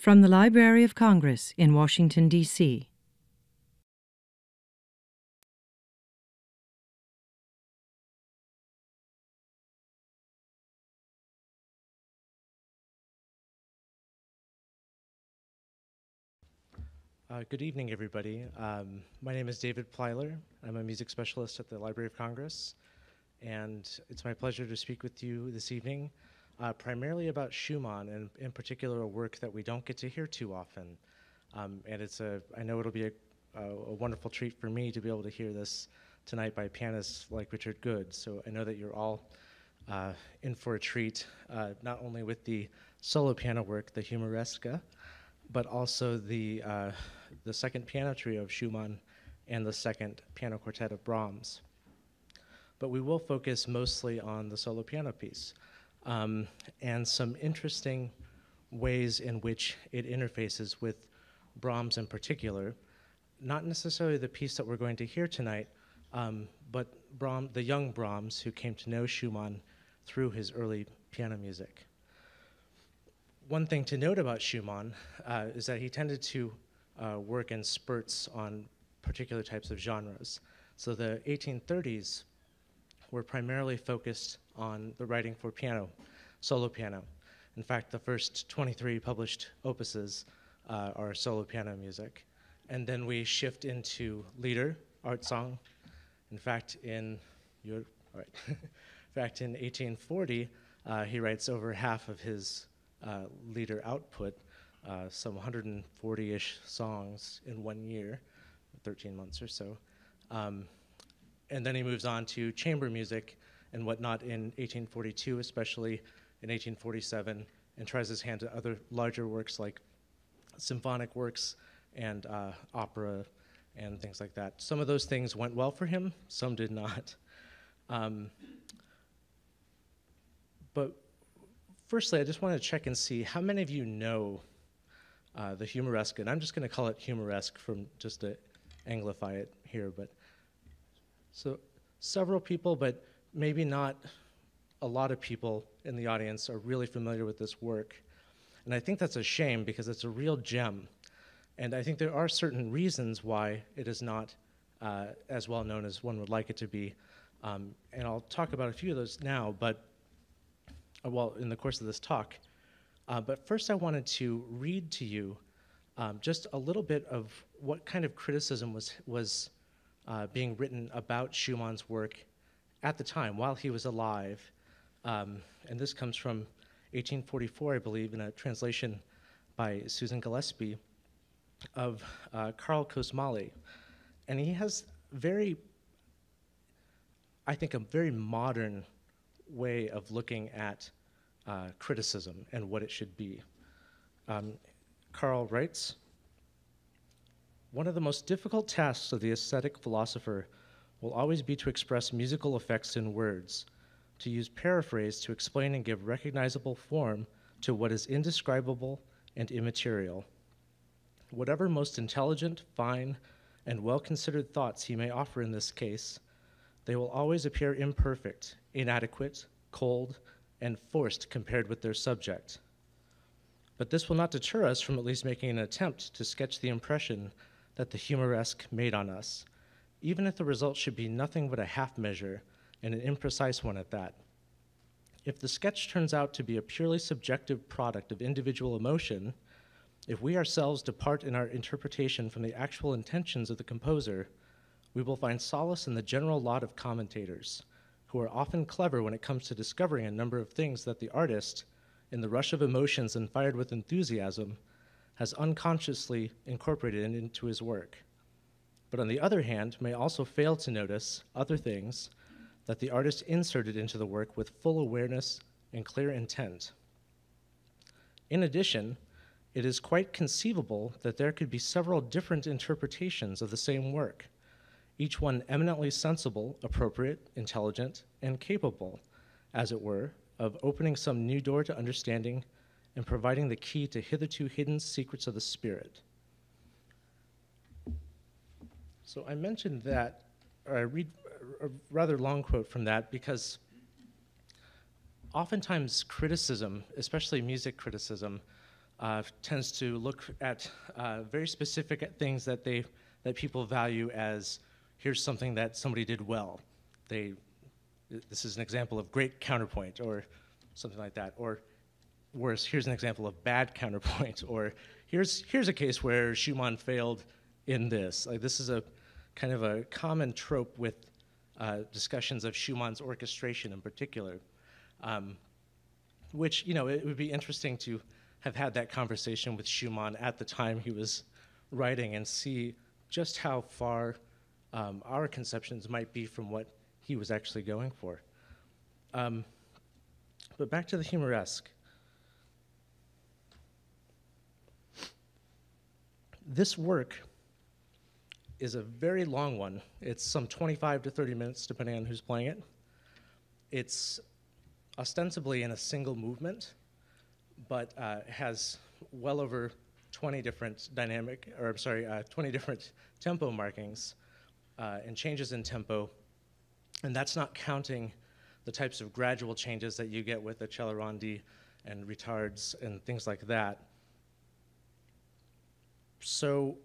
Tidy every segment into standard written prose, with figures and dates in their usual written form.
From the Library of Congress in Washington, D.C. Good evening, everybody. My name is David Plylar. I'm a music specialist at the Library of Congress, and it's my pleasure to speak with you this evening, primarily about Schumann, and in particular a work that we don't get to hear too often. I know it'll be a wonderful treat for me to be able to hear this tonight by pianists like Richard Good. So I know that you're all in for a treat, not only with the solo piano work, the Humoreske, but also the second piano trio of Schumann and the second piano quartet of Brahms. But we will focus mostly on the solo piano piece and some interesting ways in which it interfaces with Brahms in particular, not necessarily the piece that we're going to hear tonight, but the young Brahms who came to know Schumann through his early piano music. One thing to note about Schumann is that he tended to work in spurts on particular types of genres. So the 1830s were primarily focused on the writing for piano, solo piano. In fact, the first 23 published opuses are solo piano music. And then we shift into lieder, art song. In fact, in 1840, he writes over half of his lieder output, some 140-ish songs in 1 year, 13 months or so. And then he moves on to chamber music and whatnot in 1842, especially in 1847, and tries his hand at other larger works like symphonic works and opera and things like that. Some of those things went well for him, some did not. But firstly, I just want to check and see how many of you know the Humoreske, and I'm just going to call it Humoreske from just to anglify it here. But so several people, but maybe not a lot of people in the audience are really familiar with this work. And I think that's a shame because it's a real gem. And I think there are certain reasons why it is not as well known as one would like it to be. And I'll talk about a few of those now, but in the course of this talk. But first I wanted to read to you just a little bit of what kind of criticism was being written about Schumann's work at the time while he was alive. And this comes from 1844, I believe, in a translation by Susan Gillespie of Karl Kosmali. And he has I think, a very modern way of looking at criticism and what it should be. Karl writes, "One of the most difficult tasks of the aesthetic philosopher will always be to express musical effects in words, to use paraphrase to explain and give recognizable form to what is indescribable and immaterial. Whatever most intelligent, fine, and well-considered thoughts he may offer in this case, they will always appear imperfect, inadequate, cold, and forced compared with their subject. But this will not deter us from at least making an attempt to sketch the impression that the Humoreske made on us, even if the result should be nothing but a half measure, and an imprecise one at that. If the sketch turns out to be a purely subjective product of individual emotion, if we ourselves depart in our interpretation from the actual intentions of the composer, we will find solace in the general lot of commentators, who are often clever when it comes to discovering a number of things that the artist, in the rush of emotions and fired with enthusiasm, has unconsciously incorporated into his work, but on the other hand may also fail to notice other things that the artist inserted into the work with full awareness and clear intent. In addition, it is quite conceivable that there could be several different interpretations of the same work, each one eminently sensible, appropriate, intelligent, and capable, as it were, of opening some new door to understanding and providing the key to hitherto hidden secrets of the spirit." So I mentioned that, or I read a rather long quote from that because oftentimes criticism, especially music criticism, tends to look at very specific things that people value as, here's something that somebody did well. This is an example of great counterpoint, or something like that. Or worse, here's an example of bad counterpoint, or here's a case where Schumann failed in this. Like, this is a kind of a common trope with discussions of Schumann's orchestration in particular, which, you know, it would be interesting to have had that conversation with Schumann at the time he was writing and see just how far our conceptions might be from what he was actually going for. But back to the Humoresque. This work is a very long one. It's some 25 to 30 minutes, depending on who's playing it. It's ostensibly in a single movement, but has well over 20 different 20 different tempo markings and changes in tempo. And that's not counting the types of gradual changes that you get with the Celerandi and retards and things like that. So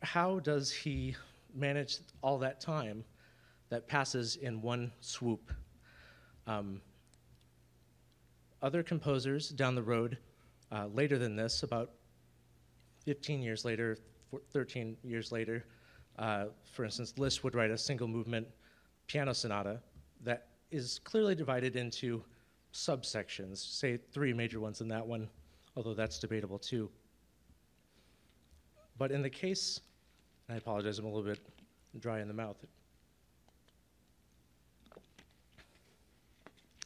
how does he manage all that time that passes in one swoop? Other composers down the road, later than this, about 15 years later, 13 years later, for instance, Liszt would write a single movement piano sonata that is clearly divided into subsections, say 3 major ones in that one, although that's debatable too. But in the case, I apologize, I'm a little bit dry in the mouth.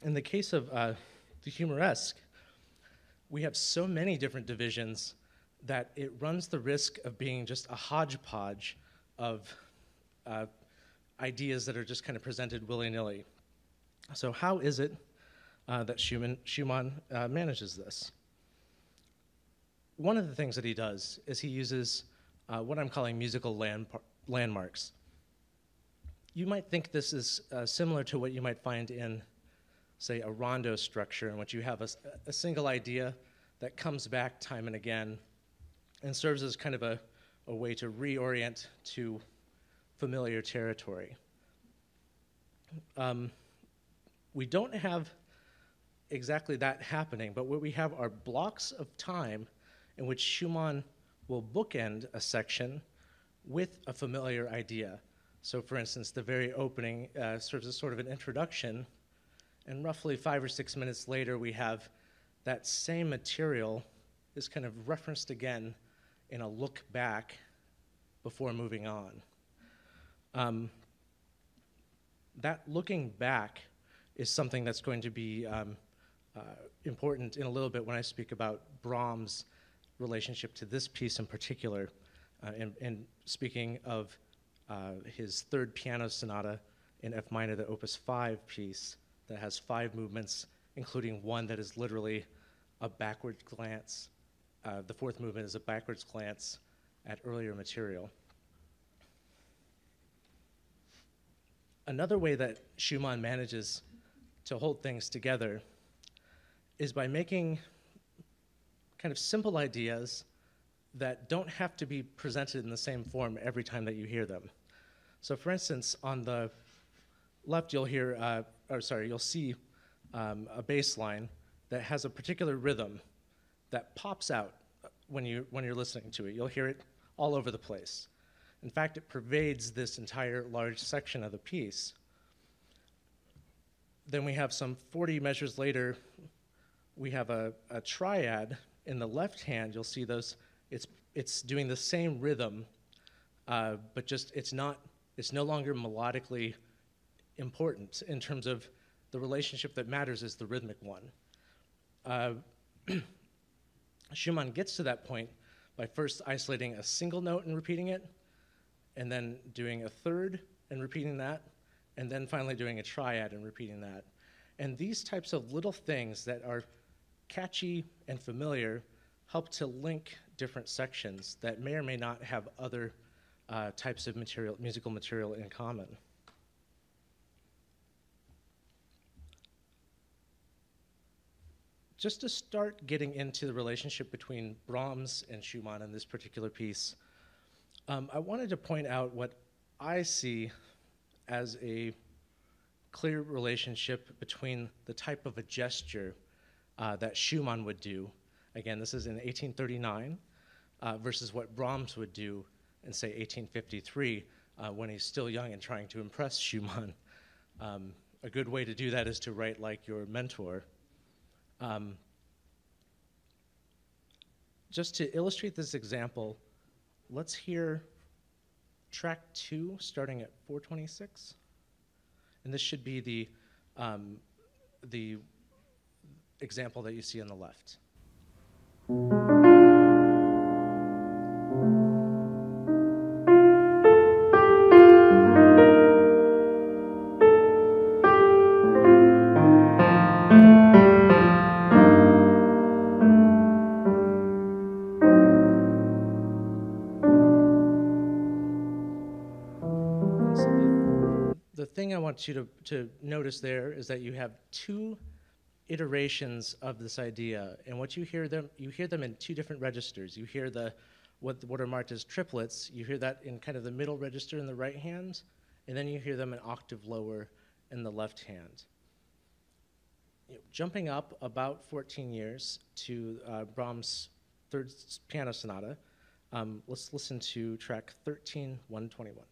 In the case of the Humoresque, we have so many different divisions that it runs the risk of being just a hodgepodge of ideas that are just kind of presented willy-nilly. So how is it that Schumann manages this? One of the things that he does is he uses what I'm calling musical landmarks. You might think this is similar to what you might find in, say, a rondo structure, in which you have a single idea that comes back time and again and serves as kind of a way to reorient to familiar territory. We don't have exactly that happening, but what we have are blocks of time in which Schumann will bookend a section with a familiar idea. So for instance, the very opening serves as sort of an introduction, and roughly 5 or 6 minutes later, we have that same material is kind of referenced again in a look back before moving on. That looking back is something that's going to be important in a little bit when I speak about Brahms' relationship to this piece in particular, and speaking of his 3rd piano sonata in F minor, the Opus 5 piece that has 5 movements, including one that is literally a backward glance. The 4th movement is a backwards glance at earlier material. Another way that Schumann manages to hold things together is by making kind of simple ideas that don't have to be presented in the same form every time that you hear them. So for instance, on the left, you'll see a bass line that has a particular rhythm that pops out when you're listening to it. You'll hear it all over the place. In fact, it pervades this entire large section of the piece. Then we have some 40 measures later, we have a triad. In the left hand, you'll see those, it's doing the same rhythm, but just it's no longer melodically important in terms of the relationship that matters is the rhythmic one. Schumann gets to that point by first isolating a single note and repeating it, and then doing a third and repeating that, and then finally doing a triad and repeating that. And these types of little things that are catchy and familiar help to link different sections that may or may not have other types of musical material in common. just to start getting into the relationship between Brahms and Schumann in this particular piece, I wanted to point out what I see as a clear relationship between the type of a gesture that Schumann would do. Again, this is in 1839, versus what Brahms would do in, say, 1853, when he's still young and trying to impress Schumann. A good way to do that is to write like your mentor. Just to illustrate this example, let's hear track 2 starting at 426. And this should be the example that you see on the left. The thing I want you to notice there is that you have 2 iterations of this idea, and what you hear them in 2 different registers. You hear what are marked as triplets. You hear that in kind of the middle register in the right hand, and then you hear them an octave lower in the left hand. Jumping up about 14 years to Brahms' 3rd piano sonata, let's listen to track 13, 121.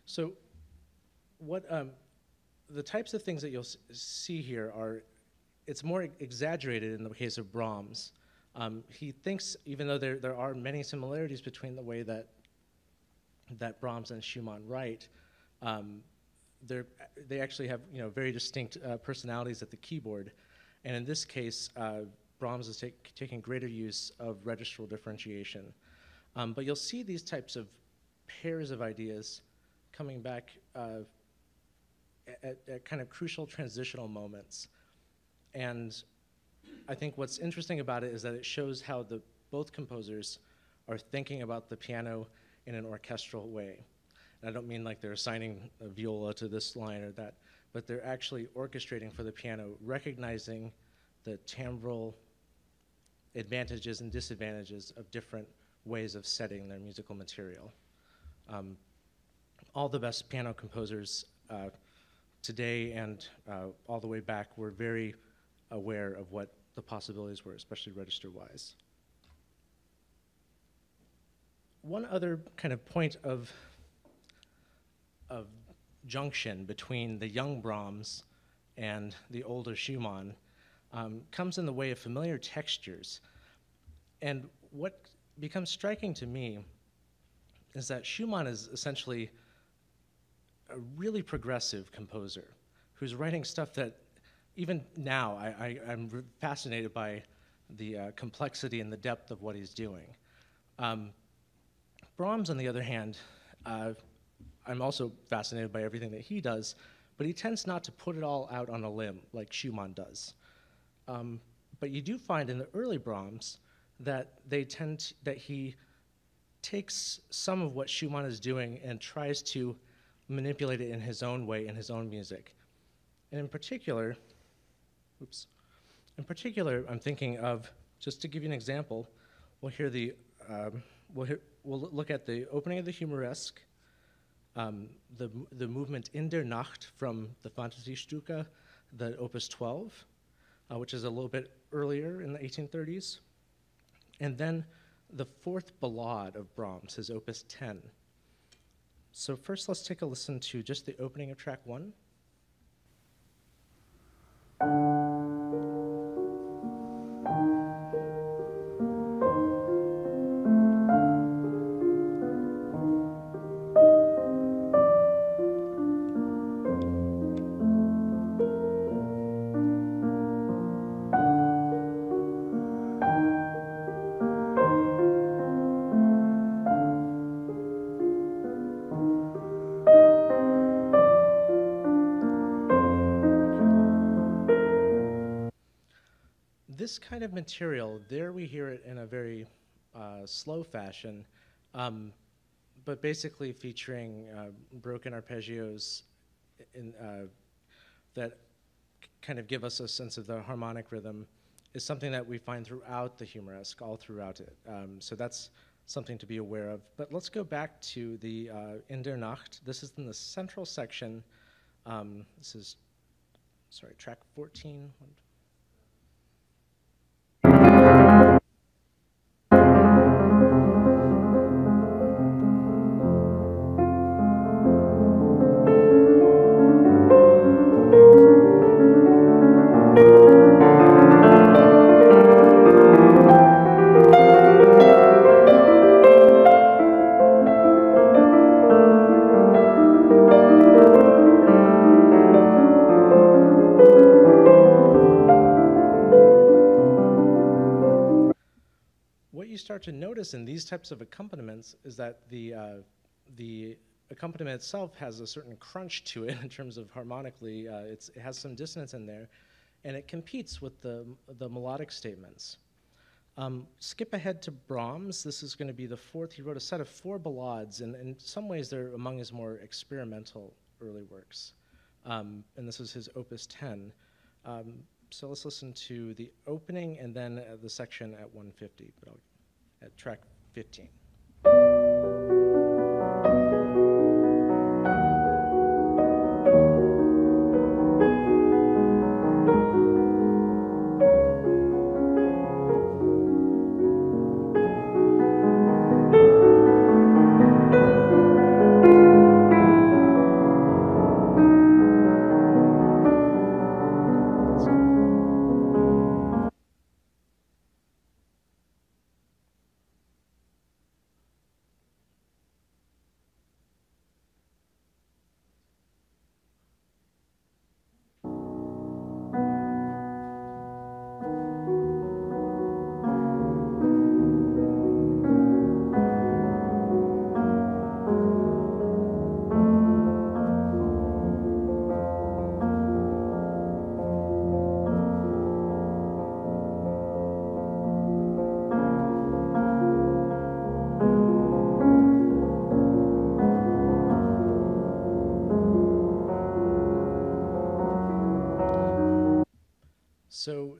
So what the types of things that you'll see here are, it's more exaggerated in the case of Brahms. He thinks, even though there are many similarities between the way that Brahms and Schumann write, they actually have very distinct personalities at the keyboard. And in this case, Brahms is taking greater use of registral differentiation. But you'll see these types of pairs of ideas coming back at kind of crucial transitional moments. And I think what's interesting about it is that it shows how both composers are thinking about the piano in an orchestral way. And I don't mean like they're assigning a viola to this line or that, but they're actually orchestrating for the piano, recognizing the timbral advantages and disadvantages of different ways of setting their musical material. All the best piano composers today and all the way back were very aware of what the possibilities were, especially register-wise. One other kind of point of junction between the young Brahms and the older Schumann comes in the way of familiar textures. And what becomes striking to me is that Schumann is essentially a really progressive composer who's writing stuff that even now I'm fascinated by the complexity and the depth of what he's doing. Brahms, on the other hand, I'm also fascinated by everything that he does, but he tends not to put it all out on a limb like Schumann does. But you do find in the early Brahms that he takes some of what Schumann is doing and tries to manipulate it in his own way, in his own music. And in particular, I'm thinking of, just to give you an example, we'll look at the opening of the Humoreske, the movement In der Nacht from the Fantasiestücke, the Opus 12, which is a little bit earlier in the 1830s, and then the 4th Ballade of Brahms, his Opus 10. So first, let's take a listen to just the opening of track 1. this kind of material, there we hear it in a very slow fashion, but basically featuring broken arpeggios that kind of give us a sense of the harmonic rhythm, is something that we find throughout the Humoreske, all throughout it. So that's something to be aware of. But let's go back to the In der Nacht. This is in the central section. This is, sorry, track 14. Start to notice in these types of accompaniments is that the accompaniment itself has a certain crunch to it in terms of harmonically. It has some dissonance in there, and it competes with the melodic statements. Skip ahead to Brahms. This is going to be the fourth. He wrote a set of 4 ballades, and in some ways they're among his more experimental early works. And this is his Opus 10. So let's listen to the opening and then the section at 150. But at track 15. So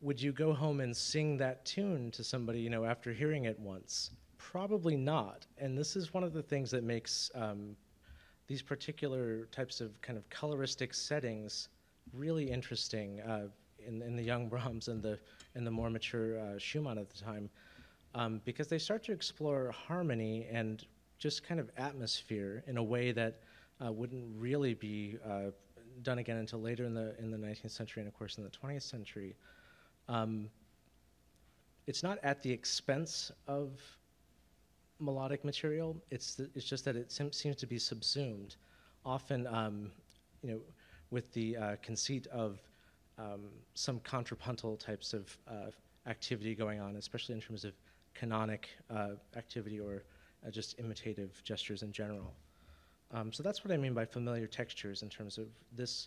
would you go home and sing that tune to somebody, after hearing it once? Probably not. And this is one of the things that makes these particular types of kind of coloristic settings really interesting in the young Brahms and the more mature Schumann at the time, because they start to explore harmony and just kind of atmosphere in a way that wouldn't really be done again until later in the 19th century and of course in the 20th century. It's not at the expense of melodic material. It's just that it seems to be subsumed, often with the conceit of some contrapuntal types of activity going on, especially in terms of canonic activity or just imitative gestures in general. So that's what I mean by familiar textures in terms of this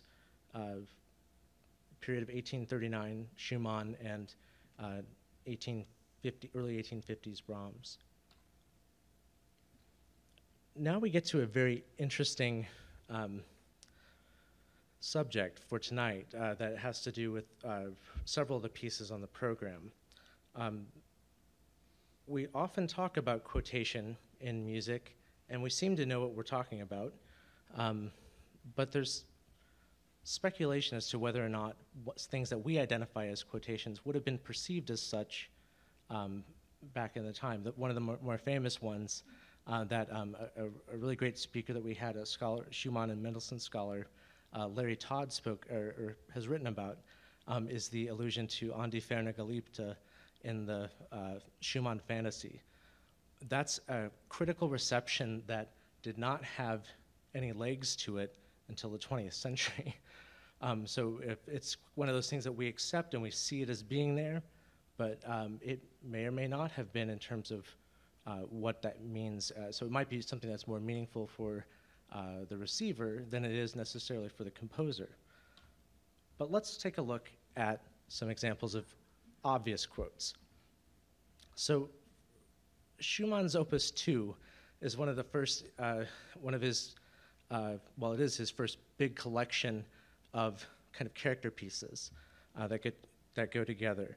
period of 1839 Schumann and early 1850s Brahms. Now we get to a very interesting subject for tonight that has to do with several of the pieces on the program. We often talk about quotation in music, and we seem to know what we're talking about, but there's speculation as to whether or not things that we identify as quotations would have been perceived as such back in the time. One of the more famous ones that a really great speaker that we had, a scholar, Schumann and Mendelssohn scholar, Larry Todd spoke or has written about, is the allusion to An die ferne Geliebte in the Schumann Fantasy. That's a critical reception that did not have any legs to it until the 20th century. So it's one of those things that we accept and we see it as being there, but it may or may not have been in terms of what that means. So it might be something that's more meaningful for the receiver than it is necessarily for the composer. But let's take a look at some examples of obvious quotes. So Schumann's Opus 2 is one of the first, one of his, well, it is his first big collection of kind of character pieces that go together.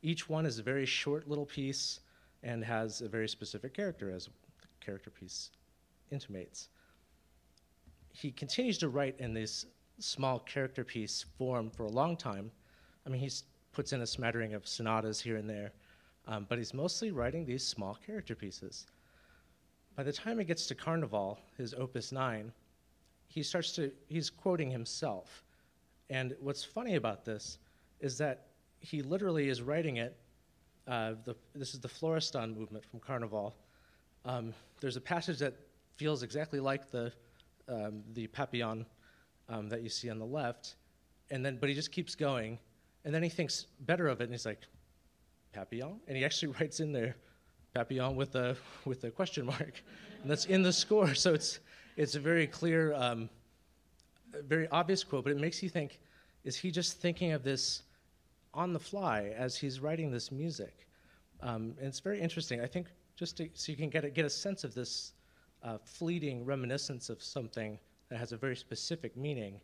Each one is a very short little piece and has a very specific character, as the character piece intimates. He continues to write in this small character piece form for a long time. I mean, he puts in a smattering of sonatas here and there, but he's mostly writing these small character pieces. By the time he gets to Carnival, his Opus 9, he's quoting himself. And what's funny about this is that he literally is writing it. This is the Florestan movement from Carnival. There's a passage that feels exactly like the Papillon that you see on the left, but he just keeps going, and then he thinks better of it, and he's like, Papillon? And he actually writes in there, Papillon with a question mark, and that's in the score. So it's a very clear, very obvious quote, but it makes you think, is he just thinking of this on the fly as he's writing this music? And it's very interesting. I think so you can get a sense of this fleeting reminiscence of something that has a very specific meaning.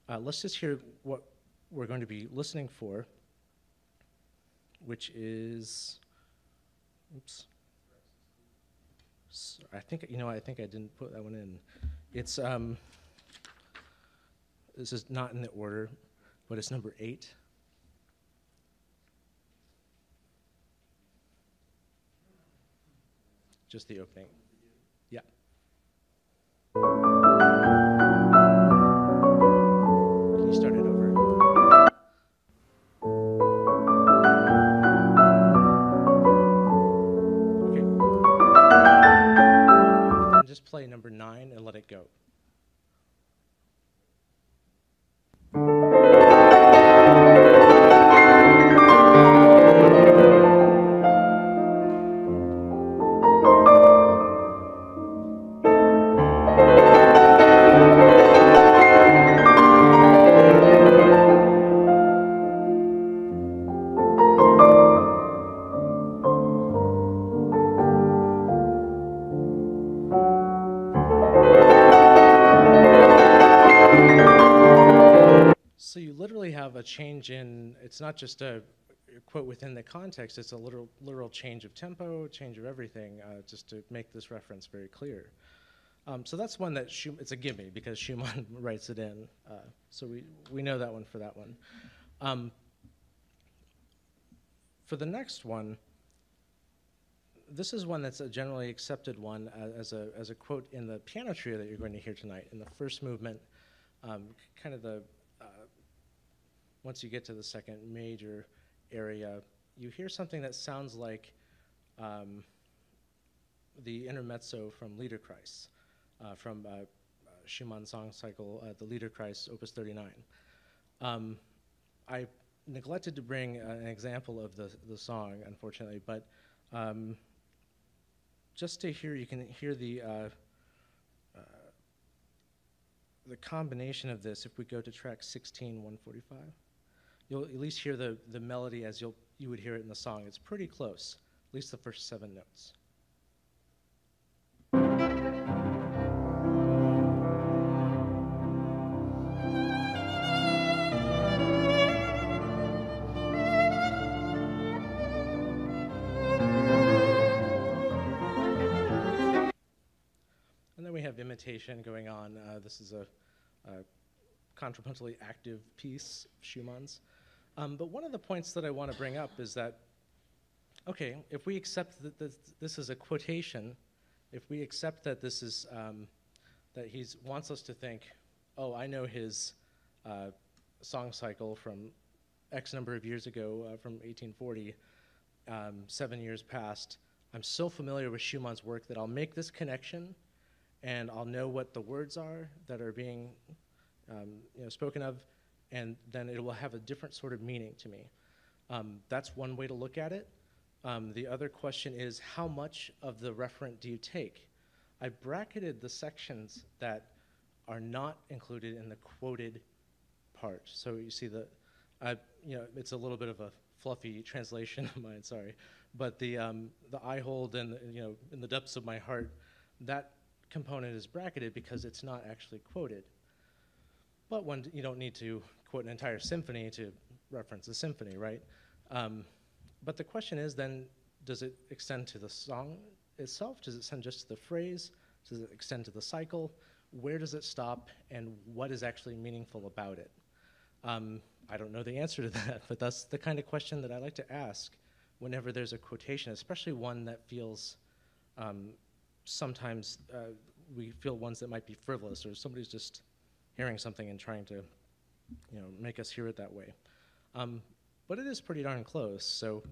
Let's just hear what we're going to be listening for, which is, oops. So I think I didn't put that one in. It's, this is not in the order, but it's number 8. Just the opening. Yeah. Can you start it over? Okay. And then just play number 9 and let it go. So you literally have a change in, it's not just a quote within the context, it's a literal change of tempo, change of everything, just to make this reference very clear. So that's one that it's a gimme because Schumann writes it in. So we know that one for that one. For the next one, this is one that's a generally accepted one as a quote in the piano trio that you're going to hear tonight. In the first movement, kind of once you get to the second major area, you hear something that sounds like the intermezzo from Liederkreis, from Schumann's song cycle, the Liederkreis, Opus 39. I neglected to bring an example of the song, unfortunately, but just to hear, you can hear the combination of this. If we go to track 16, 145, you'll at least hear the melody as you would hear it in the song. It's pretty close, at least the first 7 notes. And then we have imitation going on. This is a contrapuntally active piece, Schumann's. But one of the points that I want to bring up is that, okay, if we accept that this is a quotation, if we accept that this is, that he wants us to think, oh, I know his song cycle from X number of years ago, from 1840, 7 years past, I'm so familiar with Schumann's work that I'll make this connection and I'll know what the words are that are being spoken of, and then it will have a different sort of meaning to me. That's one way to look at it. The other question is, how much of the referent do you take? I bracketed the sections that are not included in the quoted part. So you see it's a little bit of a fluffy translation of mine, sorry. But the I hold and, in the depths of my heart, that component is bracketed because it's not actually quoted. But you don't need to quote an entire symphony to reference a symphony, right? But the question is then, does it extend to the song itself? Does it extend just to the phrase? Does it extend to the cycle? Where does it stop? And what is actually meaningful about it? I don't know the answer to that, but that's the kind of question that I like to ask whenever there's a quotation, especially one that feels, sometimes we feel ones that might be frivolous, or somebody's just hearing something and trying to, make us hear it that way. But it is pretty darn close, so,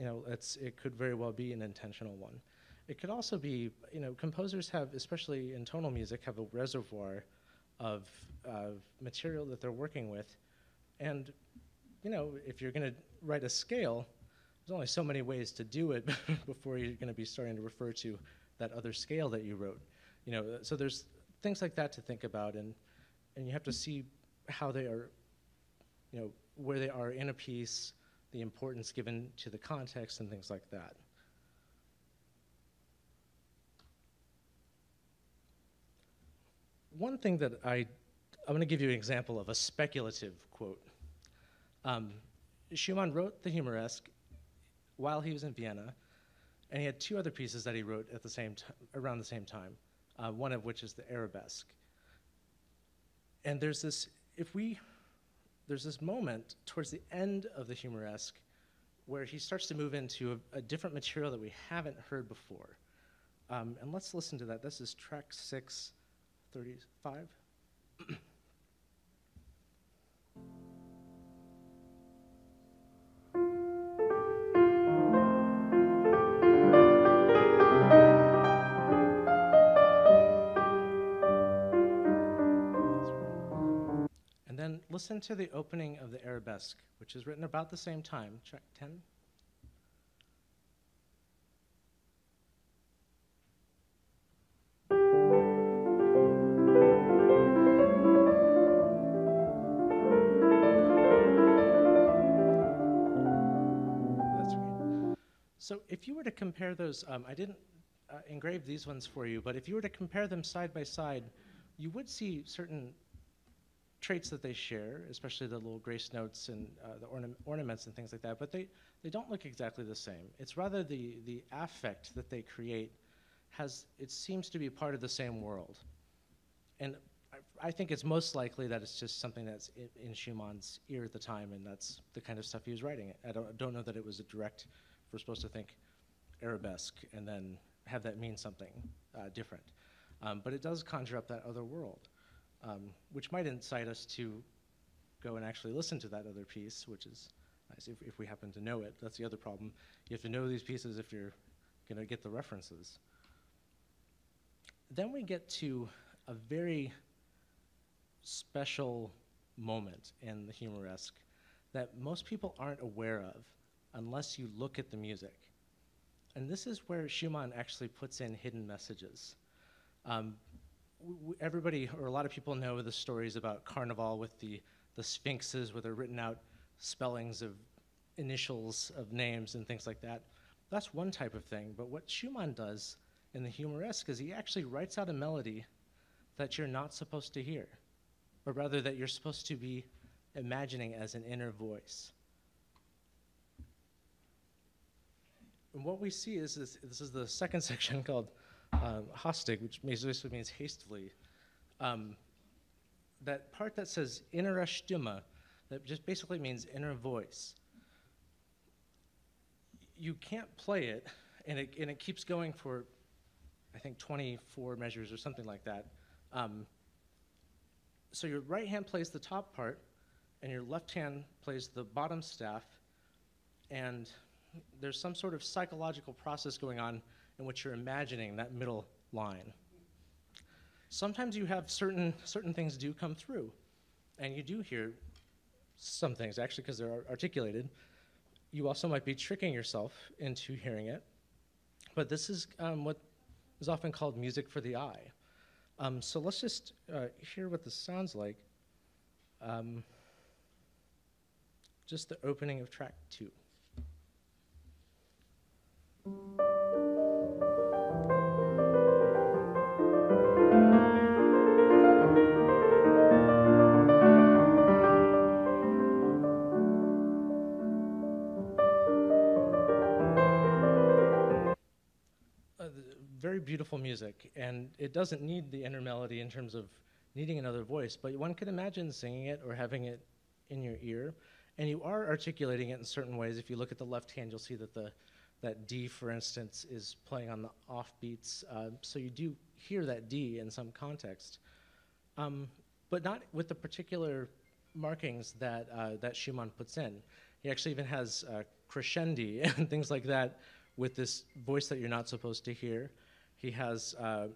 it could very well be an intentional one. It could also be, composers have, especially in tonal music, have a reservoir of material that they're working with. And, if you're going to write a scale, there's only so many ways to do it before you're going to be starting to refer to that other scale that you wrote. So there's things like that to think about, and you have to see how they are, where they are in a piece, the importance given to the context, and things like that. One thing that I'm going to give you an example of a speculative quote. Schumann wrote the Humoreske while he was in Vienna, and he had two other pieces that he wrote at around the same time, one of which is the Arabesque. And there's this moment towards the end of the Humoreske where he starts to move into a different material that we haven't heard before. And let's listen to that. This is track 635. And then listen to the opening of the Arabesque, which is written about the same time, track 10. So if you were to compare those, I didn't engrave these ones for you, but if you were to compare them side by side, you would see certain traits that they share, especially the little grace notes and the ornaments and things like that, but they don't look exactly the same. It's rather the affect that they create it seems to be part of the same world. And I think it's most likely that it's just something that's in Schumann's ear at the time, and that's the kind of stuff he was writing. I don't know that it was a direct, we're supposed to think Arabesque and then have that mean something different. But it does conjure up that other world, which might incite us to go and actually listen to that other piece, which is nice if we happen to know it. That's the other problem. You have to know these pieces if you're going to get the references. Then we get to a very special moment in the Humoreske that most people aren't aware of unless you look at the music. And this is where Schumann actually puts in hidden messages. Everybody, or a lot of people, know the stories about Carnival with the sphinxes where they're written out spellings of initials of names and things like that. That's one type of thing, but what Schumann does in the Humoreske is he actually writes out a melody that you're not supposed to hear, or rather that you're supposed to be imagining as an inner voice. And what we see is this is the second section called hastig, which basically means hastily. That part that says innere Stimme, that just basically means inner voice. You can't play it, and it keeps going for, I think, 24 measures or something like that. So your right hand plays the top part, and your left hand plays the bottom staff, and there's some sort of psychological process going on in which you're imagining that middle line. Sometimes you have certain things do come through, and you do hear some things, actually, because they're articulated. You also might be tricking yourself into hearing it, but this is what is often called music for the eye. So let's just hear what this sounds like. just the opening of track 2. Very beautiful music, and it doesn't need the inner melody in terms of needing another voice, but one could imagine singing it or having it in your ear, and you are articulating it in certain ways. If you look at the left hand, you'll see that that D, for instance, is playing on the offbeats, so you do hear that D in some context, but not with the particular markings that Schumann puts in. He actually even has crescendi and things like that with this voice that you're not supposed to hear. He has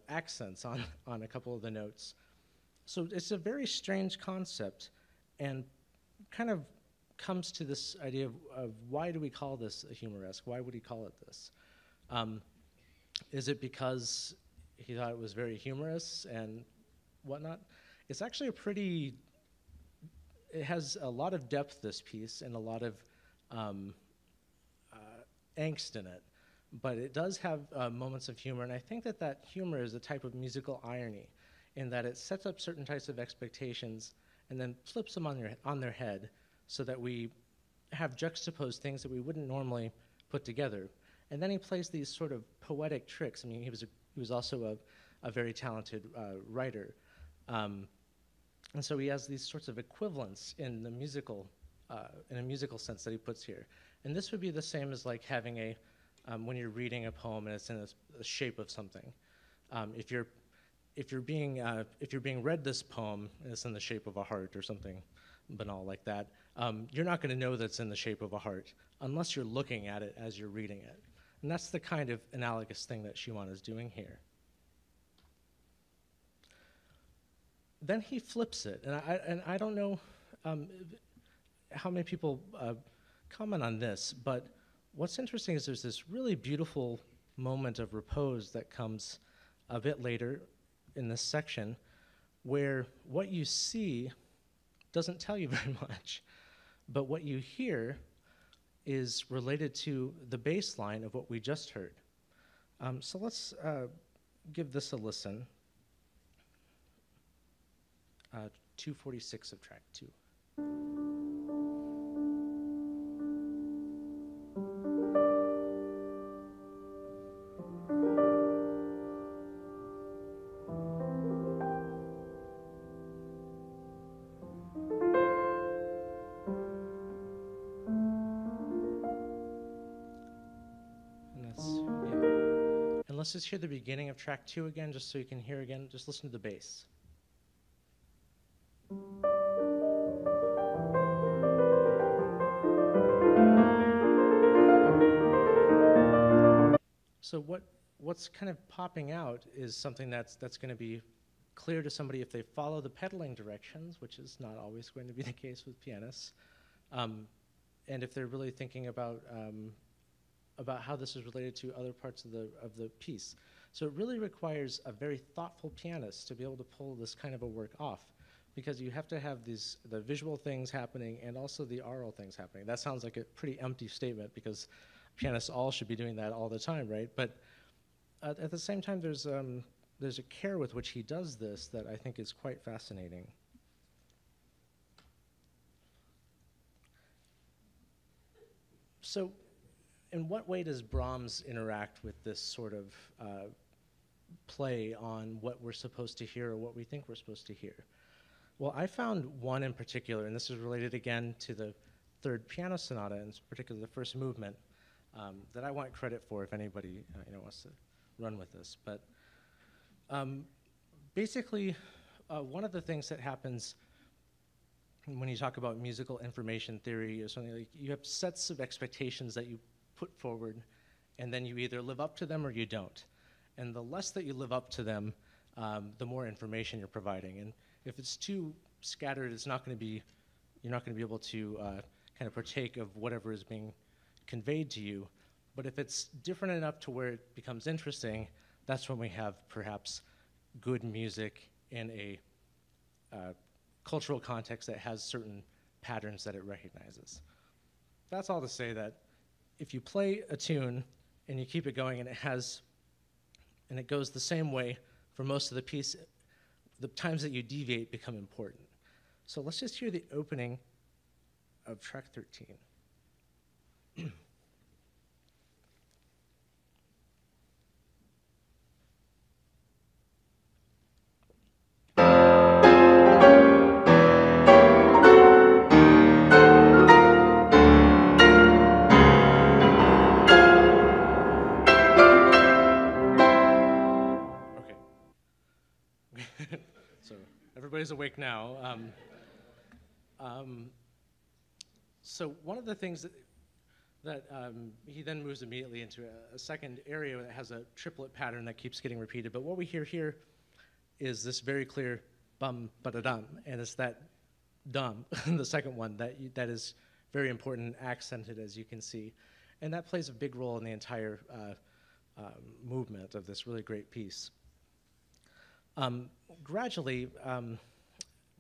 accents on a couple of the notes. So it's a very strange concept, and kind of comes to this idea of why do we call this a humoresque? Why would he call it this? Is it because he thought it was very humorous and whatnot? It's actually it has a lot of depth, this piece, and a lot of angst in it. But it does have moments of humor, and I think that humor is a type of musical irony, in that it sets up certain types of expectations and then flips them on their head, so that we have juxtaposed things that we wouldn't normally put together. And then he plays these sort of poetic tricks. I mean, he was also a very talented writer, and so he has these sorts of equivalents in a musical sense that he puts here. And this would be the same as like having when you're reading a poem and it's in a shape of something. If you're being read this poem and it's in the shape of a heart or something banal like that, you're not going to know that it's in the shape of a heart unless you're looking at it as you're reading it. And that's the kind of analogous thing that Schumann is doing here. Then he flips it, and I don't know how many people comment on this, but what's interesting is there's this really beautiful moment of repose that comes a bit later in this section, where what you see doesn't tell you very much, but what you hear is related to the bass line of what we just heard. So let's give this a listen. 246 of track 2. Let's just hear the beginning of track 2 again, just so you can hear again. Just listen to the bass. So what's kind of popping out is something that's going to be clear to somebody if they follow the pedaling directions, which is not always going to be the case with pianists, and if they're really thinking about how this is related to other parts of the piece. So it really requires a very thoughtful pianist to be able to pull this kind of a work off, because you have to have the visual things happening and also the aural things happening. That sounds like a pretty empty statement, because pianists all should be doing that all the time, right? But at the same time, there's a care with which he does this that I think is quite fascinating. So in what way does Brahms interact with this sort of play on what we're supposed to hear or what we think we're supposed to hear? Well, I found one in particular, and this is related again to the third piano sonata, and particularly the first movement, that I want credit for if anybody wants to run with this. But basically, one of the things that happens when you talk about musical information theory is something like you have sets of expectations that you put forward, and then you either live up to them or you don't. And the less that you live up to them, the more information you're providing. And if it's too scattered, you're not going to be able to kind of partake of whatever is being conveyed to you. But if it's different enough to where it becomes interesting, that's when we have perhaps good music in a cultural context that has certain patterns that it recognizes. That's all to say that if you play a tune and you keep it going and it goes the same way for most of the piece, the times that you deviate become important. So let's just hear the opening of track 13. So everybody's awake now. So one of the things that he then moves immediately into a second area that has a triplet pattern that keeps getting repeated. But what we hear here is this very clear bum ba da dum, and it's that dum, the second one, that is very important and accented, as you can see, and that plays a big role in the entire movement of this really great piece. Gradually,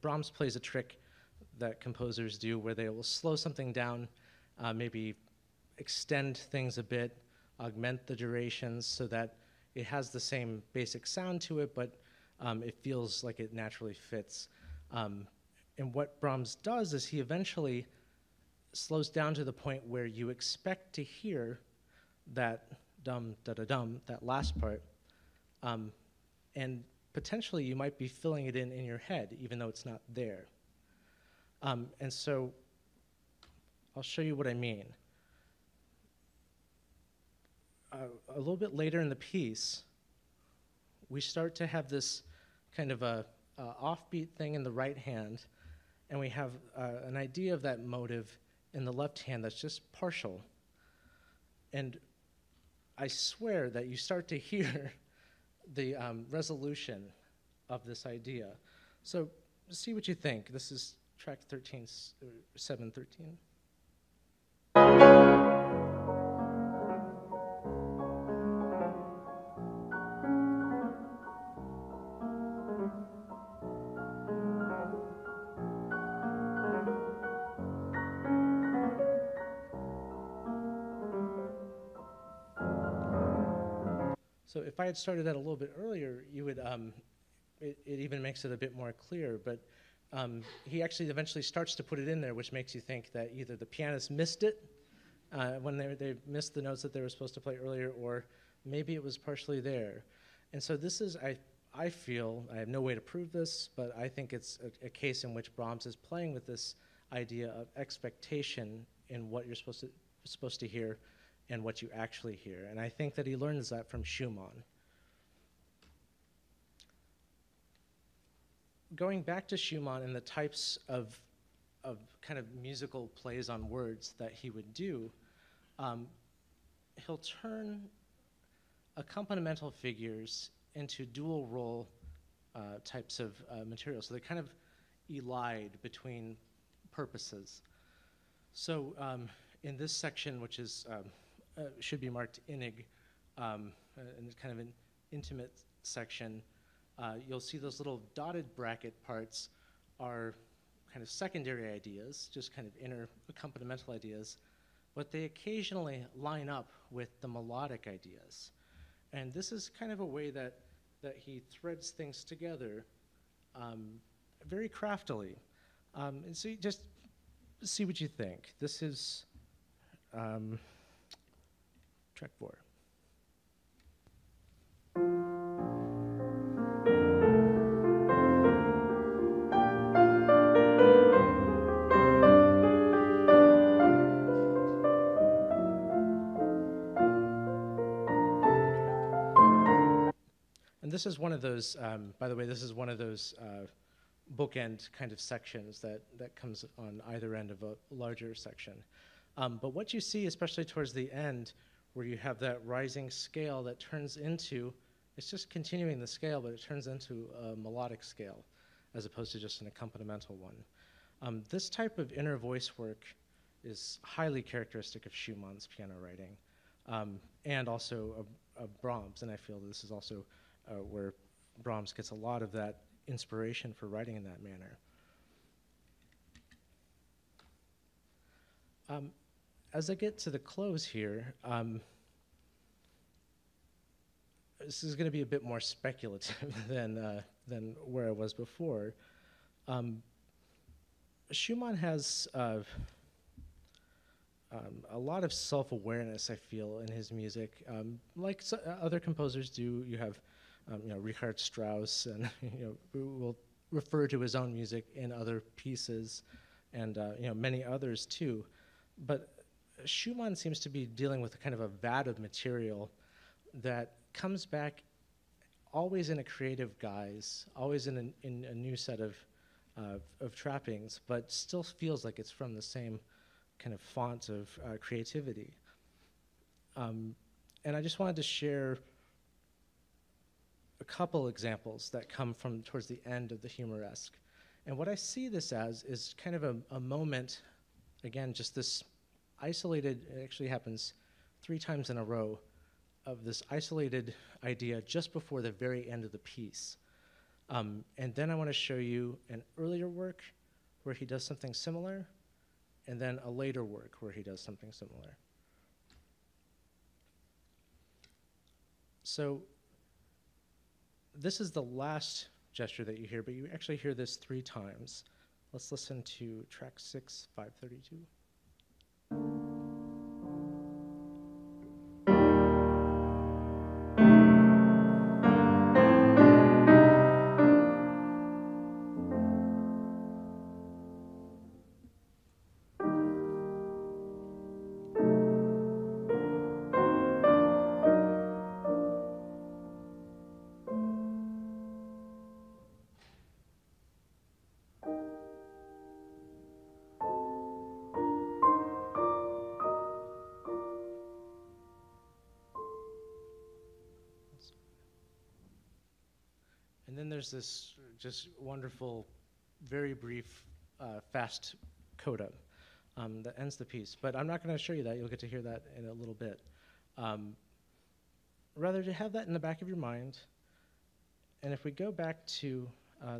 Brahms plays a trick that composers do where they will slow something down, maybe extend things a bit, augment the durations so that it has the same basic sound to it, but it feels like it naturally fits. And what Brahms does is he eventually slows down to the point where you expect to hear that dum da da dum, that last part, and potentially you might be filling it in your head, even though it's not there. And so I'll show you what I mean. A little bit later in the piece, we start to have this kind of a offbeat thing in the right hand, and we have an idea of that motive in the left hand that's just partial. And I swear that you start to hear the resolution of this idea. So see what you think. This is track 13, 713. So if I had started that a little bit earlier, you would, it even makes it a bit more clear, but he actually eventually starts to put it in there, which makes you think that either the pianist missed it when they missed the notes that they were supposed to play earlier, or maybe it was partially there. And so this is, I feel, I have no way to prove this, but I think it's a case in which Brahms is playing with this idea of expectation in what you're supposed to hear and what you actually hear. And I think that he learns that from Schumann. Going back to Schumann and the types of kind of musical plays on words that he would do, he'll turn accompanimental figures into dual role types of material. So they kind of elide between purposes. So in this section, which is should be marked Innig, and it's kind of an intimate section, you'll see those little dotted bracket parts are kind of secondary ideas, just kind of inner accompanimental ideas, but they occasionally line up with the melodic ideas. And this is kind of a way that he threads things together very craftily. And so you just see what you think. This is track 4. And this is one of those, by the way, this is one of those bookend kind of sections that comes on either end of a larger section. But what you see, especially towards the end, where you have that rising scale that turns into, it's just continuing the scale, but it turns into a melodic scale as opposed to just an accompanimental one. This type of inner voice work is highly characteristic of Schumann's piano writing, and also of Brahms, and I feel this is also where Brahms gets a lot of that inspiration for writing in that manner. As I get to the close here, this is going to be a bit more speculative than where I was before. Schumann has a lot of self-awareness, I feel, in his music. Like other composers do, you have, Richard Strauss, and who will refer to his own music in other pieces, and many others too. But Schumann seems to be dealing with a kind of a vat of material that comes back always in a creative guise, always in a new set of trappings, but still feels like it's from the same kind of font of creativity. And I just wanted to share a couple examples that come from towards the end of the Humoresque. And what I see this as is kind of a moment, again, just this isolated, it actually happens 3 times in a row, of this isolated idea just before the very end of the piece. And then I want to show you an earlier work where he does something similar, and then a later work where he does something similar. So this is the last gesture that you hear, but you actually hear this 3 times. Let's listen to track 6, 532. And then there's this just wonderful, very brief, fast coda that ends the piece. But I'm not going to show you that. You'll get to hear that in a little bit. Rather, to have that in the back of your mind. And if we go back to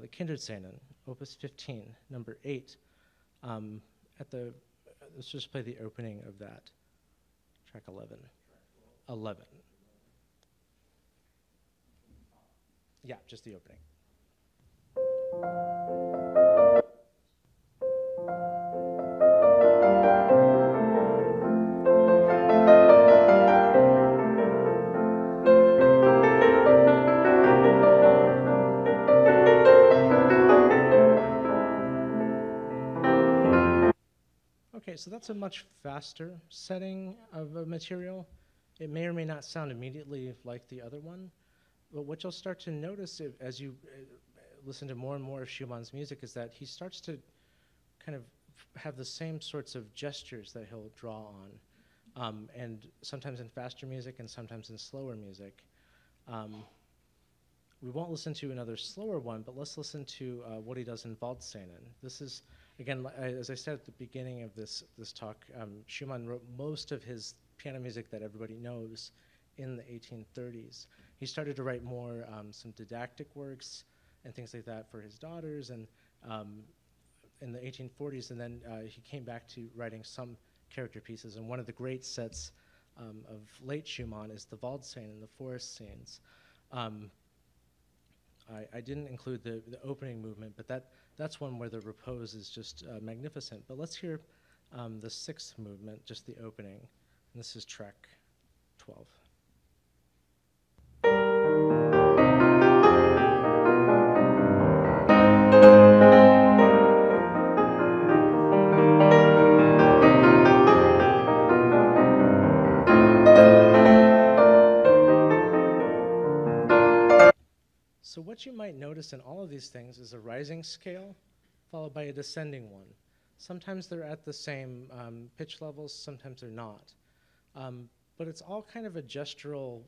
the Kinderszenen, Opus 15, number 8, let's just play the opening of that, track 11. 11. Yeah, just the opening. Okay, so that's a much faster setting of a material. It may or may not sound immediately like the other one, but what you'll start to notice as you listen to more and more of Schumann's music is that he starts to kind of have the same sorts of gestures that he'll draw on, and sometimes in faster music and sometimes in slower music. We won't listen to another slower one, but let's listen to what he does in Waldszenen. This is, again, as I said at the beginning of this talk, Schumann wrote most of his piano music that everybody knows in the 1830s. He started to write more some didactic works and things like that for his daughters, and in the 1840s, and then he came back to writing some character pieces. And one of the great sets of late Schumann is the Waldszenen, the forest scenes. I didn't include the opening movement, but that's one where the repose is just magnificent. But let's hear the 6th movement, just the opening. And this is track 12. So what you might notice in all of these things is a rising scale followed by a descending one. Sometimes they're at the same pitch levels, sometimes they're not. But it's all kind of a gestural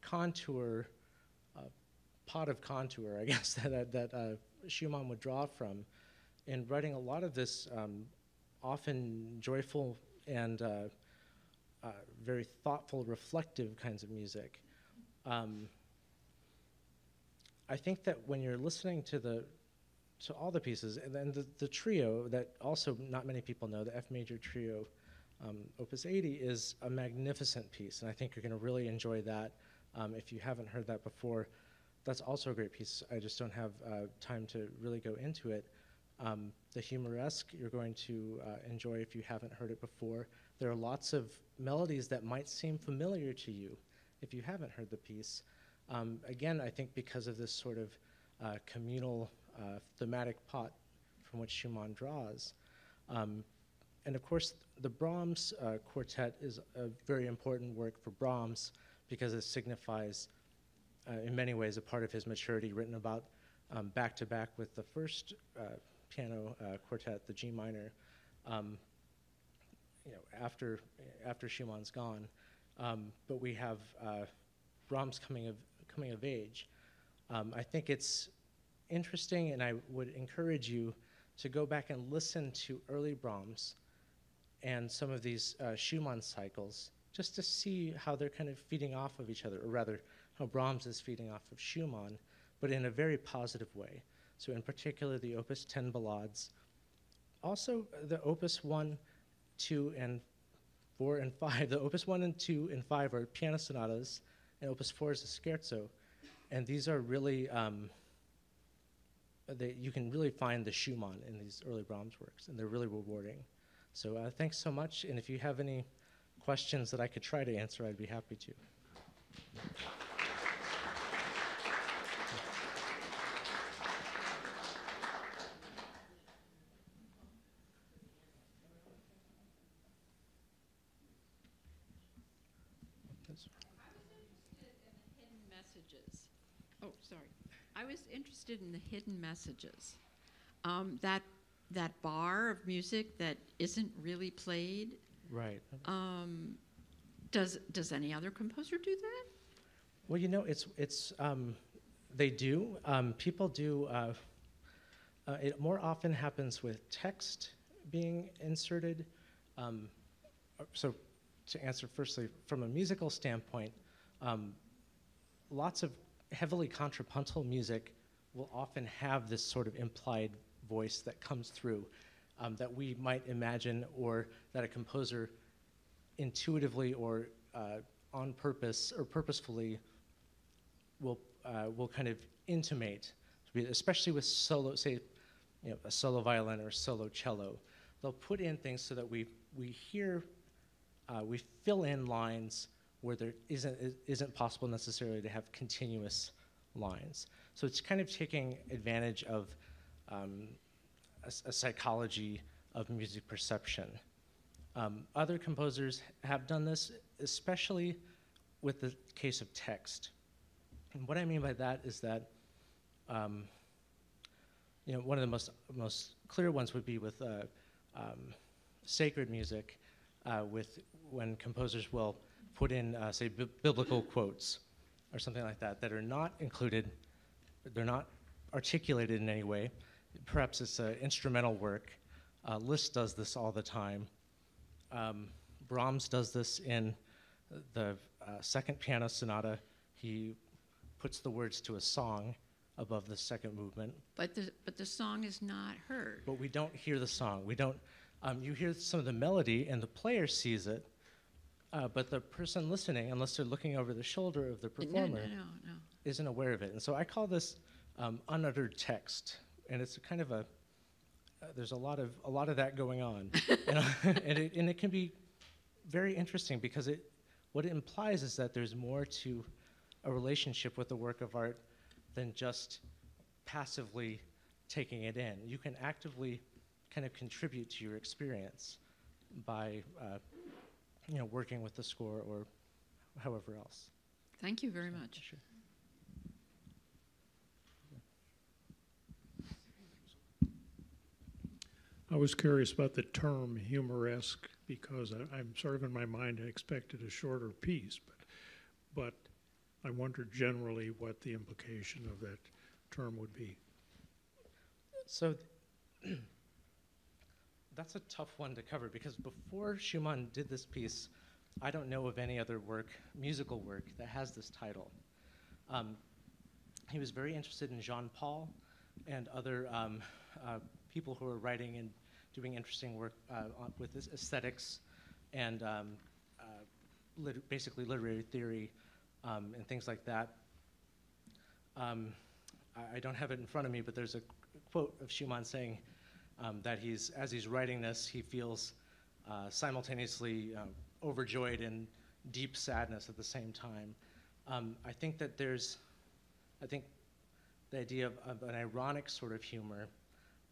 contour, pot of contour, I guess, that Schumann would draw from in writing a lot of this often joyful and very thoughtful, reflective kinds of music. I think that when you're listening to all the pieces, and then the trio that also not many people know, the F major trio, Opus 80 is a magnificent piece, and I think you're going to really enjoy that. If you haven't heard that before, that's also a great piece. I just don't have time to really go into it. The Humoresque you're going to enjoy if you haven't heard it before. There are lots of melodies that might seem familiar to you if you haven't heard the piece. Again, I think because of this sort of communal thematic pot from which Schumann draws. And of course, the Brahms quartet is a very important work for Brahms because it signifies, in many ways, a part of his maturity, written about back to back with the first piano quartet, the G minor, after Schumann's gone. But we have Brahms coming of age. I think it's interesting, and I would encourage you to go back and listen to early Brahms and some of these Schumann cycles, just to see how they're kind of feeding off of each other, or rather, how Brahms is feeding off of Schumann, but in a very positive way. So in particular, the Opus 10 ballades. Also, the Opus 1, 2, and 4, and 5. The Opus 1 and 2 and 5 are piano sonatas, and Opus 4 is a scherzo. And these are really, you can really find the Schumann in these early Brahms works, and they're really rewarding. So thanks so much, and if you have any questions that I could try to answer, I'd be happy to. I was interested in the hidden messages. That bar of music that isn't really played. Right. Does any other composer do that? Well, they do. People do. It more often happens with text being inserted. So, to answer firstly, from a musical standpoint, lots of heavily contrapuntal music will often have this sort of implied voice that comes through that we might imagine, or that a composer intuitively or on purpose or purposefully will kind of intimate, especially with solo, say, a solo violin or solo cello. They'll put in things so that we hear, we fill in lines where there isn't possible necessarily to have continuous lines. So it's kind of taking advantage of a psychology of music perception. Other composers have done this, especially with the case of text. And what I mean by that is that one of the most clear ones would be with sacred music, when composers will put in, say, biblical quotes or something like that are not included, they're not articulated in any way. Perhaps it's instrumental work. Liszt does this all the time. Brahms does this in the second piano sonata. He puts the words to a song above the second movement. But the song is not heard. But we don't hear the song. We don't. You hear some of the melody, and the player sees it. But the person listening, unless they're looking over the shoulder of the performer, no. isn't aware of it. And so I call this unuttered text, and it's kind of there's a lot of that going on, and it can be very interesting because what it implies is that there's more to a relationship with the work of art than just passively taking it in. You can actively kind of contribute to your experience by working with the score or however else. Thank you very much. Sure. I was curious about the term humoresque because I'm sort of in my mind I expected a shorter piece, but I wondered generally what the implication of that term would be. So that's a tough one to cover because before Schumann did this piece, I don't know of any other musical work, that has this title. He was very interested in Jean-Paul and other people who were writing and doing interesting work with this aesthetics and basically literary theory and things like that. I don't have it in front of me, but there's a quote of Schumann saying that as he's writing this, he feels simultaneously overjoyed and deep sadness at the same time. I think that I think the idea of an ironic sort of humor,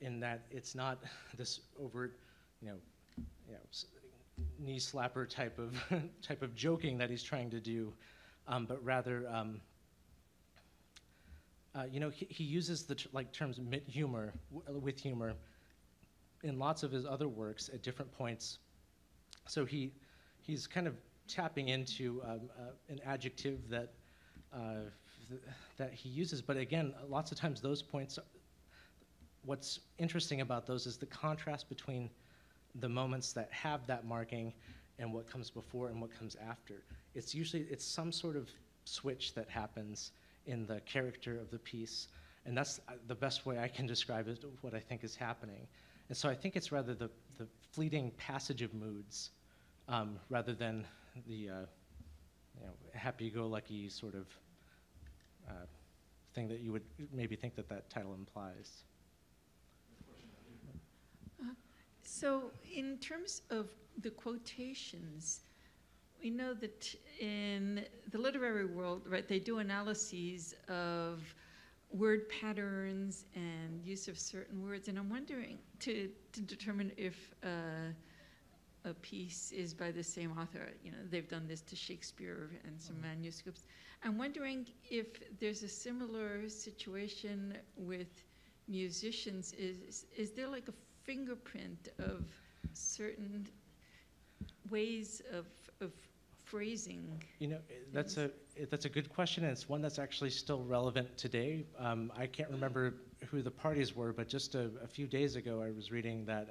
in that it's not this overt, knee slapper type of joking that he's trying to do, but rather, he uses the terms humor with humor in lots of his other works at different points. So he's kind of tapping into an adjective that he uses, but again, lots of times those points, what's interesting about those is the contrast between the moments that have that marking and what comes before and what comes after. It's some sort of switch that happens in the character of the piece, and that's the best way I can describe it, what I think is happening. And so I think it's rather the fleeting passage of moods rather than the happy-go-lucky sort of thing that you would maybe think that title implies. So in terms of the quotations, we know that in the literary world, right, they do analyses of word patterns and use of certain words, and I'm wondering to determine if a piece is by the same author. They've done this to Shakespeare and some manuscripts. I'm wondering if there's a similar situation with musicians. Is there like a fingerprint of certain ways of phrasing? That's a good question, and it's one that's actually still relevant today. I can't remember who the parties were, but just a few days ago I was reading that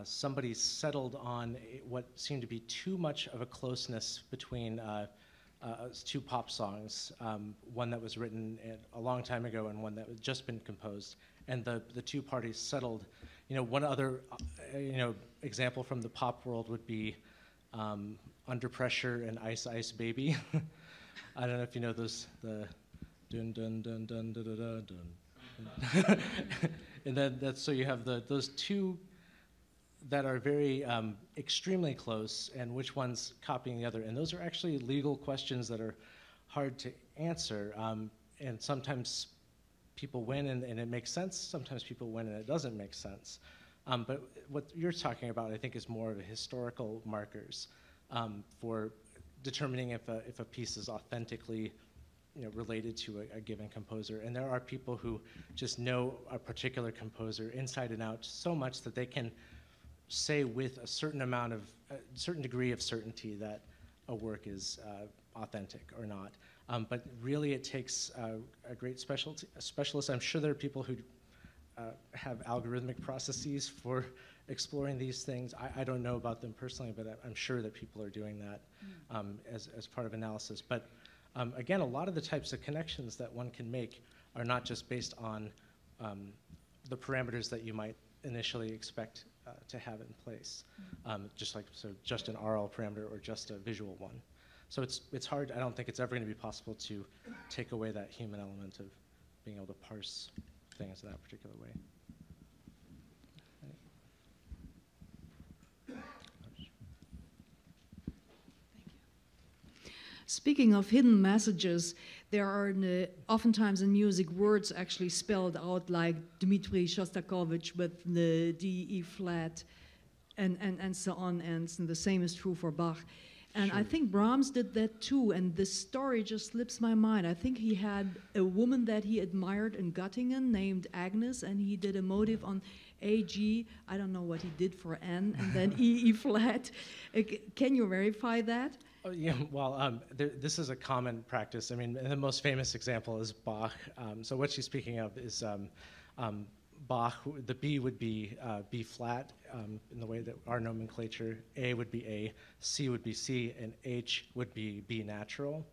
somebody settled on what seemed to be too much of a closeness between two pop songs, one that was written a long time ago and one that had just been composed, and the two parties settled. One other example from the pop world would be Under Pressure and Ice Ice Baby. I don't know if you know those, the dun dun dun dun dun dun dun. And then so you have those two that are very extremely close, and which one's copying the other. And those are actually legal questions that are hard to answer. And sometimes people win and it makes sense. Sometimes people win and it doesn't make sense. But what you're talking about, I think, is more of a historical markers for determining if a piece is authentically related to a given composer. And there are people who just know a particular composer inside and out so much that they can say with a certain degree of certainty that a work is authentic or not. But really it takes a great specialist. I'm sure there are people who have algorithmic processes for exploring these things. I don't know about them personally, but I'm sure that people are doing that as part of analysis. But again, a lot of the types of connections that one can make are not just based on the parameters that you might initially expect to have in place, just an RL parameter or just a visual one. So it's hard. I don't think it's ever going to be possible to take away that human element of being able to parse things that particular way. Speaking of hidden messages, there are oftentimes in music words actually spelled out, like Dmitri Shostakovich with the D, E flat, and so on, and the same is true for Bach. And sure. I think Brahms did that too, and this story just slips my mind. I think he had a woman that he admired in Göttingen named Agnes, and he did a motive on A, G, I don't know what he did for N, and then E, E flat. Can you verify that? Oh, yeah, well, this is a common practice. I mean, the most famous example is Bach. So what she's speaking of is Bach. The B would be B flat in the way that our nomenclature. A would be A, C would be C, and H would be B natural.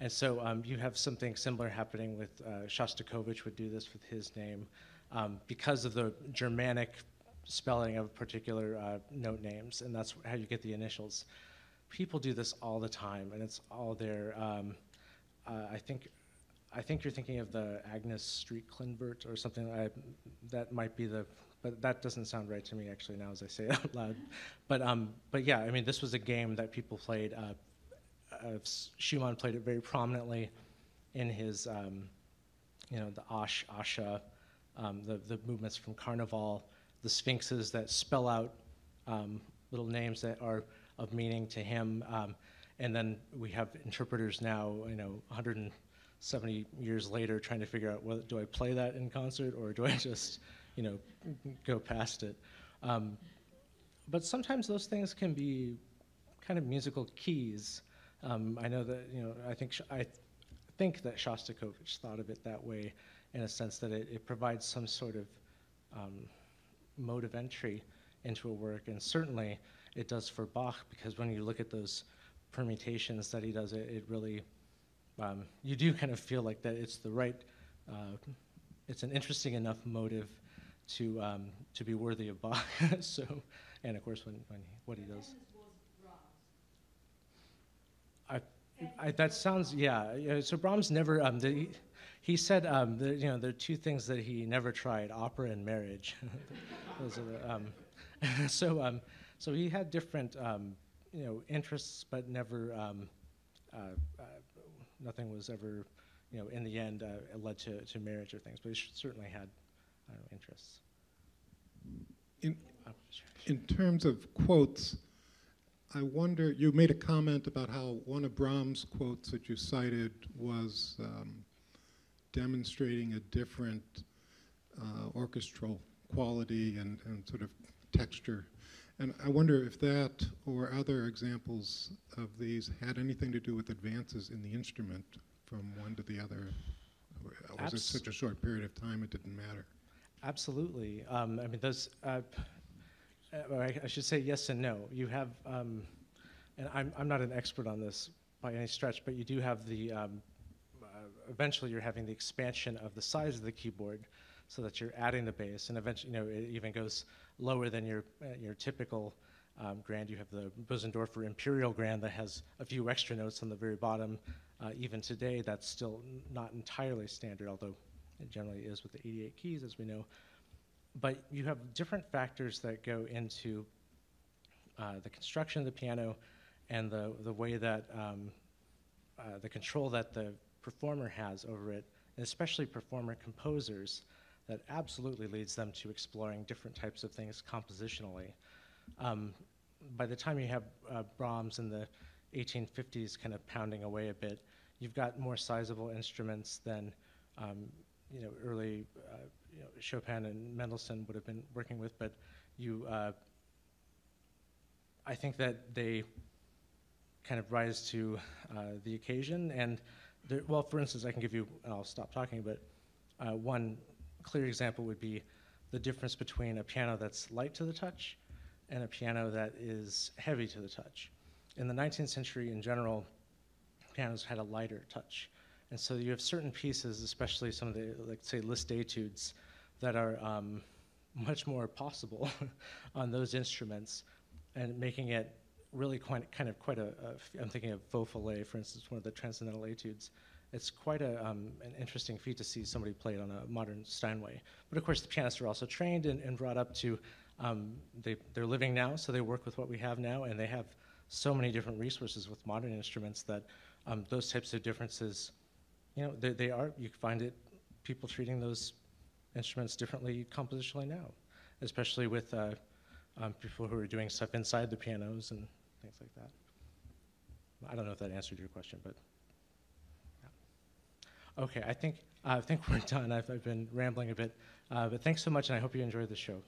And so you have something similar happening with Shostakovich would do this with his name. Because of the Germanic spelling of particular note names, and that's how you get the initials. People do this all the time, and it's all there. I think you're thinking of the Agnes Street-Klinvert or something. That might be the, but that doesn't sound right to me actually now as I say it out loud. But yeah, I mean, this was a game that people played. Schumann played it very prominently in his, you know, the Asha, the movements from Carnival, the sphinxes that spell out little names that are of meaning to him. And then we have interpreters now, you know, 170 years later, trying to figure out, whether do I play that in concert or do I just, you know, go past it? But sometimes those things can be kind of musical keys. I know that, you know, I think that Shostakovich thought of it that way, in a sense that it provides some sort of mode of entry into a work, and certainly it does for Bach, because when you look at those permutations that he does, it really, you do kind of feel like that it's the right, it's an interesting enough motive to be worthy of Bach. So, and of course what he does. That sounds, yeah. So Brahms never, he said, you know, there are two things that he never tried: opera and marriage. Those are the, so he had different, you know, interests, but never, nothing was ever, you know, in the end led to marriage or things. But he certainly had interests. In terms of quotes, I wonder, you made a comment about how one of Brahms' quotes that you cited was demonstrating a different orchestral quality and sort of texture. And I wonder if that or other examples of these had anything to do with advances in the instrument from one to the other. Or was it such a short period of time it didn't matter? Absolutely. I mean, those, I should say yes and no. You have, and I'm not an expert on this by any stretch, but you do have the, eventually you're having the expansion of the size of the keyboard so that you're adding the bass, and eventually, you know, it even goes lower than your typical grand. You have the Bösendorfer Imperial Grand that has a few extra notes on the very bottom. Even today, that's still not entirely standard, although it generally is with the 88 keys, as we know. But you have different factors that go into the construction of the piano and the way that the control that the performer has over it, and especially performer composers, that absolutely leads them to exploring different types of things compositionally. By the time you have Brahms in the 1850s kind of pounding away a bit, you've got more sizable instruments than you know, early you know, Chopin and Mendelssohn would have been working with, but you, I think that they kind of rise to the occasion. And well, for instance, I can give you, I'll stop talking, but one clear example would be the difference between a piano that's light to the touch and a piano that is heavy to the touch. In the 19th century, in general, pianos had a lighter touch. And so you have certain pieces, especially some of the, like, say, Liszt etudes, that are much more possible on those instruments, and making it really quite a I'm thinking of Faux-Follet, for instance, one of the Transcendental Etudes. It's quite an interesting feat to see somebody play it on a modern Steinway. But of course, the pianists are also trained and brought up to, they're living now, so they work with what we have now, and they have so many different resources with modern instruments that those types of differences, you know, they are, you find it, people treating those instruments differently compositionally now, especially with people who are doing stuff inside the pianos and things like that. I don't know if that answered your question, but yeah. Okay, I think we're done. I've been rambling a bit, but thanks so much, and I hope you enjoyed the show.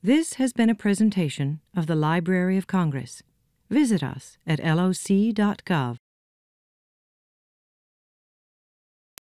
This has been a presentation of the Library of Congress. Visit us at loc.gov.